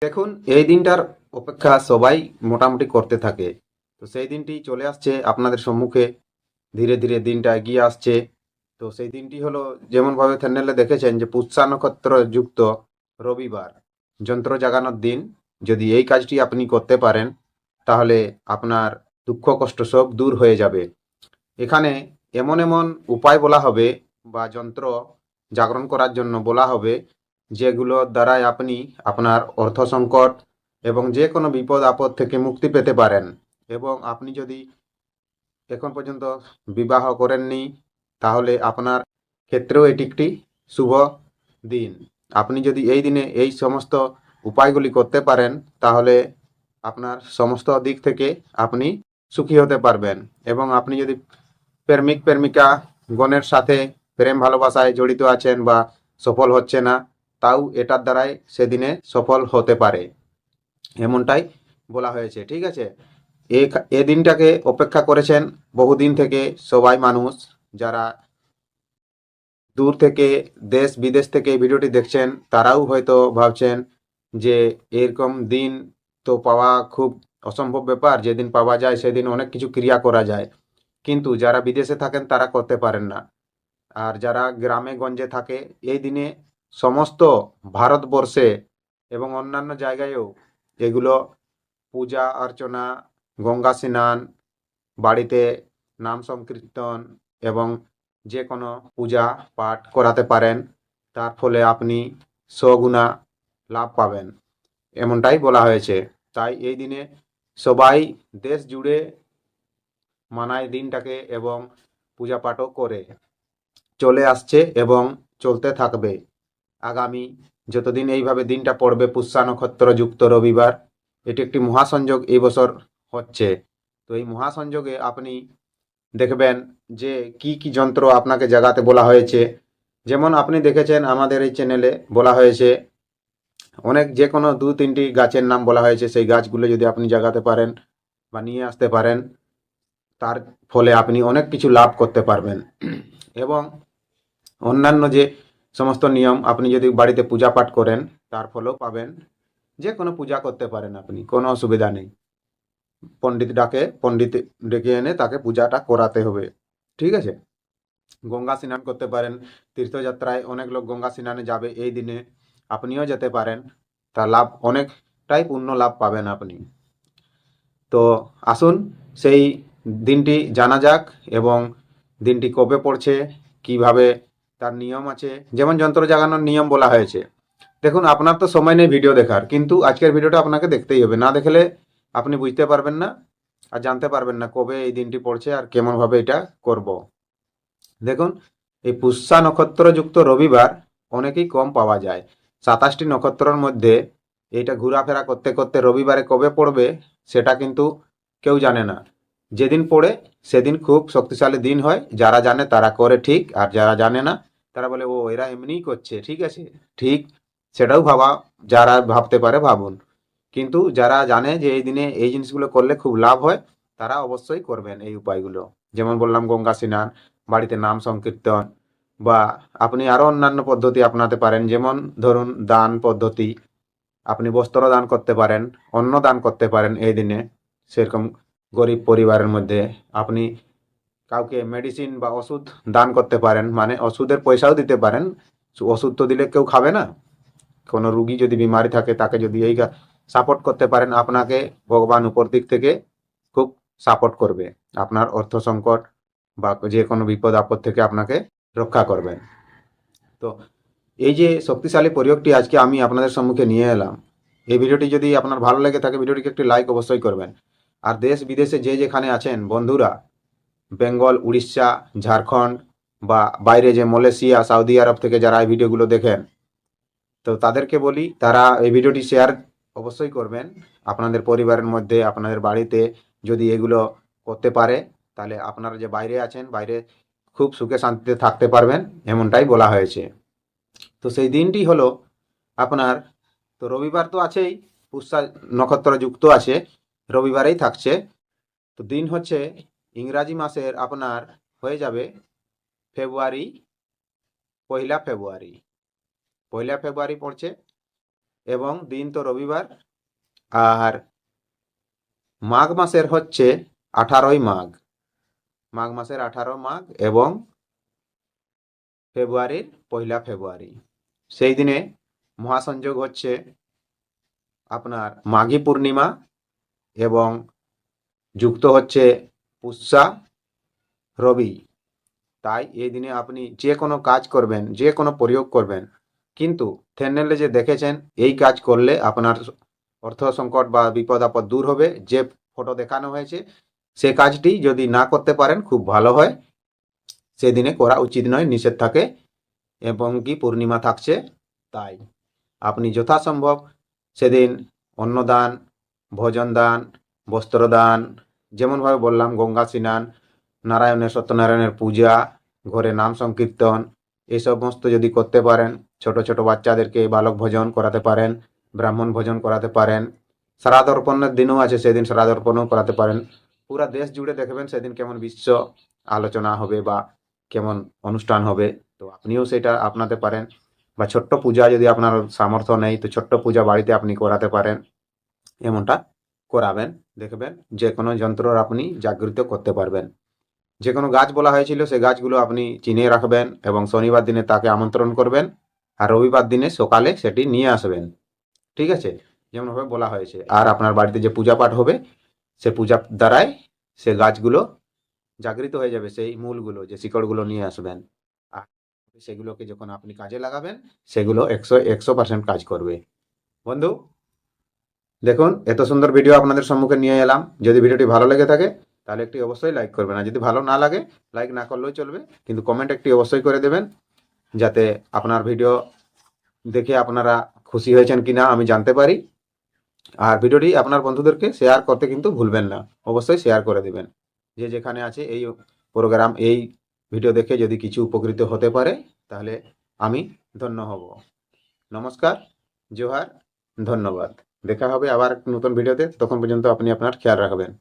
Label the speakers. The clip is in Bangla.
Speaker 1: দেখুন, এই দিনটার অপেক্ষা সবাই মোটামুটি করতে থাকে। তো সেই দিনটি চলে আসছে আপনাদের সম্মুখে। ধীরে ধীরে দিনটা এগিয়ে আসছে। তো সেই দিনটি হলো, যেমনভাবে থাম্বনেলে দেখেছেন, যে পুষ্যা নক্ষত্র যুক্ত রবিবার, যন্ত্র জাগানোর দিন। যদি এই কাজটি আপনি করতে পারেন, তাহলে আপনার দুঃখ কষ্ট সব দূর হয়ে যাবে। এখানে এমন এমন উপায় বলা হবে, বা যন্ত্র জাগরণ করার জন্য বলা হবে, যেগুলোর দ্বারাই আপনি আপনার অর্থ সংকট এবং যে কোনো বিপদ আপদ থেকে মুক্তি পেতে পারেন। এবং আপনি যদি এখন পর্যন্ত বিবাহ করেননি, তাহলে আপনার ক্ষেত্রেও এটি একটি শুভ দিন। আপনি যদি এই দিনে এই সমস্ত উপায়গুলি করতে পারেন, তাহলে আপনার সমস্ত দিক থেকে আপনি সুখী হতে পারবেন। এবং আপনি যদি প্রেমিক প্রেমিকা গণের সাথে প্রেম ভালোবাসায় জড়িত আছেন বা সফল হচ্ছে না, তাও এটার দ্বারাই সেদিনে সফল হতে পারে, এমনটাই বলা হয়েছে। ঠিক আছে, এ দিনটাকে অপেক্ষা করেছেন বহুদিন থেকে সবাই মানুষ। যারা দূর থেকে, দেশ বিদেশ থেকে এই ভিডিওটি দেখছেন, তারাও হয়তো ভাবছেন যে এরকম দিন তো পাওয়া খুব অসম্ভব ব্যাপার। যেদিন পাওয়া যায় সেদিন অনেক কিছু ক্রিয়া করা যায়, কিন্তু যারা বিদেশে থাকেন তারা করতে পারেন না। আর যারা গ্রামে গঞ্জে থাকে, এই দিনে সমস্ত ভারতবর্ষে এবং অন্যান্য জায়গায়ও এগুলো পূজা অর্চনা, গঙ্গা স্নান, বাড়িতে নাম সংকীর্তন এবং যে কোনো পূজা পাঠ করাতে পারেন। তার ফলে আপনি সগুণা লাভ পাবেন, এমনটাই বলা হয়েছে। তাই এই দিনে সবাই দেশ জুড়ে মানায় দিনটাকে, এবং পূজা পাঠও করে চলে আসছে এবং চলতে থাকবে আগামী যতদিন এইভাবে দিনটা পড়বে। পুষ্যা নক্ষত্র যুক্ত রবিবার, এটি একটি মহাসংযোগ এই বছর হচ্ছে। তো এই মহাসংযোগে আপনি দেখবেন যে কি কি যন্ত্র আপনাকে জাগাতে বলা হয়েছে। যেমন আপনি দেখেছেন আমাদের এই চ্যানেলে বলা হয়েছে অনেক, যে কোনো দু তিনটি গাছের নাম বলা হয়েছে। সেই গাছগুলো যদি আপনি জাগাতে পারেন বা নিয়ে আসতে পারেন, তার ফলে আপনি অনেক কিছু লাভ করতে পারবেন। এবং অন্যান্য যে সমস্ত নিয়ম, আপনি যদি বাড়িতে পূজা পাঠ করেন, তার ফলেও পাবেন। যে কোনো পূজা করতে পারেন আপনি, কোনো অসুবিধা নেই। পণ্ডিত ডেকে এনে তাকে পূজাটা করাতে হবে। ঠিক আছে, গঙ্গা স্নান করতে পারেন। তীর্থযাত্রায় অনেক লোক গঙ্গা স্নানে যাবে এই দিনে, আপনিও যেতে পারেন। তা লাভ অনেকটাই, পূর্ণ লাভ পাবেন আপনি। তো আসুন সেই দিনটি জানা যাক, এবং দিনটি কবে পড়ছে, কিভাবে তার নিয়ম আছে। যেমন যন্ত্র জাগানোর নিয়ম বলা হয়েছে। দেখুন, আপনার তো সময় নেই ভিডিও দেখার, কিন্তু আজকের ভিডিওটা আপনাকে দেখতেই হবে। না দেখলে আপনি বুঝতে পারবেন না আর জানতে পারবেন না কবে এই দিনটি পড়ছে আর কেমনভাবে এটা করব। দেখুন, এই পুষ্যা নক্ষত্র যুক্ত রবিবার অনেকেই কম পাওয়া যায়। 27টি নক্ষত্রের মধ্যে এইটা ঘোরাফেরা করতে করতে রবিবারে কবে পড়বে সেটা কিন্তু কেউ জানে না। যেদিন পড়ে সেদিন খুব শক্তিশালী দিন হয়। যারা জানে তারা করে ঠিক, আর যারা জানে না তারা বলে ও এরা এমনিই করছে। ঠিক আছে, ঠিক, সেটাও ভাবা, যারা ভাবতে পারে ভাবুন। কিন্তু যারা জানে যে এই দিনে এই জিনিসগুলো করলে খুব লাভ হয়, তারা অবশ্যই করবেন এই উপায়গুলো। যেমন বললাম, গঙ্গা স্নান, বাড়িতে নাম সংকীর্তন, বা আপনি আরো অন্যান্য পদ্ধতি আপনাতে পারেন। যেমন ধরুন, দান পদ্ধতি, আপনি বস্ত্র দান করতে পারেন, অন্ন দান করতে পারেন এই দিনে। সেরকম গরিব পরিবারের মধ্যে আপনি কাউকে মেডিসিন বা ওষুধ দান করতে পারেন, মানে ওষুধের পয়সাও দিতে পারেন। ওষুধ তো দিলে কেউ খাবে না। কোনো রুগী যদি বিমারি থাকে, তাকে যদি এই সাপোর্ট করতে পারেন, আপনাকে ভগবান উপর দিক থেকে খুব সাপোর্ট করবে। আপনার অর্থ সংকট বা যে কোনো বিপদ আপদ থেকে আপনাকে রক্ষা করবেন। তো এই যে শক্তিশালী প্রয়োগটি আজকে আমি আপনাদের সম্মুখে নিয়ে এলাম, এই ভিডিওটি যদি আপনার ভালো লেগে থাকে, ভিডিওটিকে একটি লাইক অবশ্যই করবেন। আর দেশ বিদেশে যে যেখানে আছেন বন্ধুরা, বেঙ্গল, উড়িষ্যা, ঝাড়খণ্ড, বা বাইরে যে মালয়েশিয়া, সৌদি আরব থেকে যারা এই ভিডিওগুলো দেখেন, তো তাদেরকে বলি তারা এই ভিডিওটি শেয়ার অবশ্যই করবেন আপনাদের পরিবারের মধ্যে, আপনাদের বাড়িতে। যদি এগুলো করতে পারে, তাহলে আপনারা যে বাইরে আছেন, বাইরে খুব সুখে শান্তিতে থাকতে পারবেন, এমনটাই বলা হয়েছে। তো সেই দিনটি হলো আপনার, তো রবিবার তো আছেই, পুষ্যা নক্ষত্র যুক্ত আছে, রবিবারেই থাকছে। তো দিন হচ্ছে ইংরাজি মাসের আপনার হয়ে যাবে ফেব্রুয়ারি, 1 ফেব্রুয়ারি। 1 ফেব্রুয়ারি পড়ছে এবং দিন তো রবিবার। আর মাঘ মাসের হচ্ছে 18ই মাঘ, মাঘ মাসের 18 মাঘ এবং ফেব্রুয়ারির 1 ফেব্রুয়ারি। সেই দিনে মহাসংযোগ হচ্ছে আপনার মাঘী পূর্ণিমা এবং যুক্ত হচ্ছে পুষ্যা রবি। তাই এই দিনে আপনি যে কোনো কাজ করবেন, যে কোনো প্রয়োগ করবেন, কিন্তু থাম্বনেলে যে দেখেছেন এই কাজ করলে আপনার অর্থ সংকট বা বিপদ আপদ দূর হবে, যে ফটো দেখানো হয়েছে সে কাজটি যদি না করতে পারেন খুব ভালো হয়। সেদিনে করা উচিত নয়, নিষেধ থাকে এবং কি পূর্ণিমা থাকছে। তাই আপনি যথাসম্ভব সেদিন অন্নদান, ভোজন দান, বস্ত্রদান, যেমনভাবে বললাম গঙ্গা স্নান, নারায়ণের সত্যনারায়ণের পূজা, ঘরে নাম সংকীর্তন, এই সমস্ত যদি করতে পারেন, ছোট ছোট বাচ্চাদেরকে বালক ভোজন করাতে পারেন, ব্রাহ্মণ ভোজন করাতে পারেন, শ্রাদ্ধর্পণের দিনও আছে সেদিন শ্রাদ্ধর্পণও করাতে পারেন। পুরা দেশ জুড়ে দেখবেন সেদিন কেমন বিশ্ব আলোচনা হবে বা কেমন অনুষ্ঠান হবে। তো আপনিও সেটা আপনাতে পারেন, বা ছোট্ট পূজা যদি আপনার সামর্থ্য নেই তো ছোট্ট পূজা বাড়িতে আপনি করাতে পারেন, এমনটা করাবেন। দেখবেন যে কোনো যন্ত্র আপনি জাগৃত করতে পারবেন। যে কোনো গাছ বলা হয়েছিল সে গাছগুলো আপনি চিনে রাখবেন এবং শনিবার দিনে তাকে আমন্ত্রণ করবেন, আর রবিবার দিনে সকালে সেটি নিয়ে আসবেন। ঠিক আছে, যেমনভাবে বলা হয়েছে। আর আপনার বাড়িতে যে পূজা পাঠ হবে সে পূজার দ্বারাই সে গাছগুলো জাগৃত হয়ে যাবে, সেই মূলগুলো যে শিকড়গুলো নিয়ে আসবেন। আর সেগুলোকে যখন আপনি কাজে লাগাবেন সেগুলো 100% কাজ করবে। বন্ধু দেখুন, এত সুন্দর ভিডিও আপনাদের সম্মুখে নিয়ে এলাম। যদি ভিডিওটি ভালো লেগে থাকে তাহলে একটি অবশ্যই লাইক করবেন, আর যদি ভালো না লাগে লাইক না করলেও চলবে, কিন্তু কমেন্ট একটি অবশ্যই করে দেবেন, যাতে আপনার ভিডিও দেখে আপনারা খুশি হয়েছেন কিনা আমি জানতে পারি। আর ভিডিওটি আপনার বন্ধুদেরকে শেয়ার করতে কিন্তু ভুলবেন না, অবশ্যই শেয়ার করে দেবেন। যে যেখানে আছে এই প্রোগ্রাম, এই ভিডিও দেখে যদি কিছু উপকৃত হতে পারে তাহলে আমি ধন্য হব। নমস্কার, জোহার, ধন্যবাদ। দেখা হবে আবার নতুন ভিডিওতে, তখন পর্যন্ত আপনি আপনার খেয়াল রাখবেন।